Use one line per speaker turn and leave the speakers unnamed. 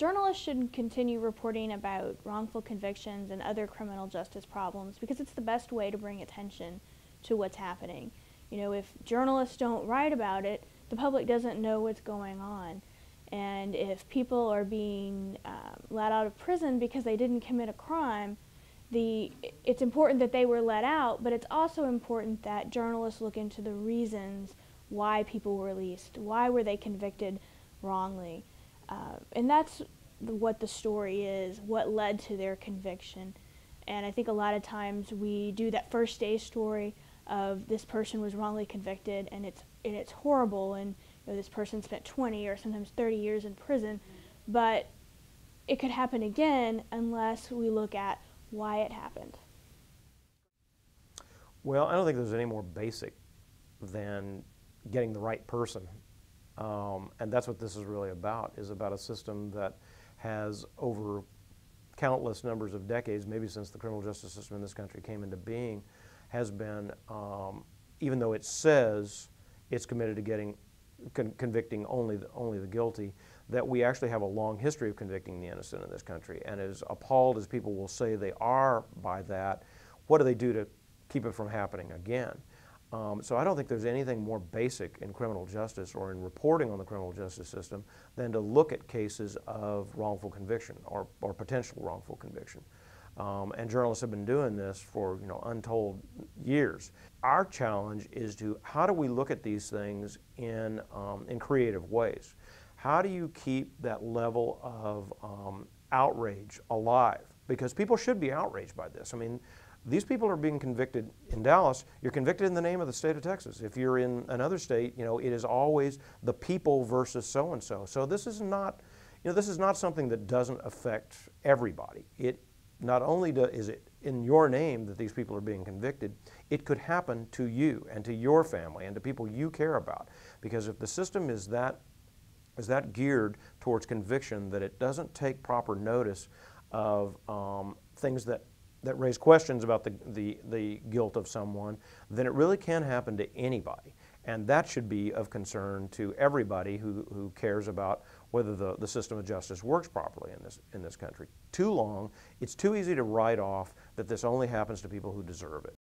Journalists should continue reporting about wrongful convictions and other criminal justice problems because it's the best way to bring attention to what's happening. You know, if journalists don't write about it, the public doesn't know what's going on. And if people are being let out of prison because they didn't commit a crime, it's important that they were let out, but it's also important that journalists look into the reasons why people were released, why were they convicted wrongly. And that's what the story is, what led to their conviction. And I think a lot of times we do that first day story of this person was wrongly convicted and it's horrible, and you know, this person spent 20 or sometimes 30 years in prison, but it could happen again unless we look at why it happened.
Well, I don't think there's any more basic than getting the right person. And that's what this is really about, is about a system that has over countless numbers of decades, maybe since the criminal justice system in this country came into being, has been, even though it says it's committed to convicting only the guilty, that we actually have a long history of convicting the innocent in this country. And as appalled as people will say they are by that, what do they do to keep it from happening again? So I don't think there's anything more basic in criminal justice or in reporting on the criminal justice system than to look at cases of wrongful conviction or potential wrongful conviction. And journalists have been doing this for untold years. Our challenge is how do we look at these things in creative ways? How do you keep that level of outrage alive? Because people should be outraged by this. I mean, these people are being convicted in Dallas. You're convicted in the name of the state of Texas. If you're in another state, it is always the people versus so-and-so. So this is not, this is not something that doesn't affect everybody. It not only is it in your name that these people are being convicted, it could happen to you and to your family and to people you care about. Because if the system is that geared towards conviction that it doesn't take proper notice of things that raise questions about the guilt of someone, then it really can happen to anybody. And that should be of concern to everybody who cares about whether the system of justice works properly in this country. Too long, it's too easy to write off that this only happens to people who deserve it.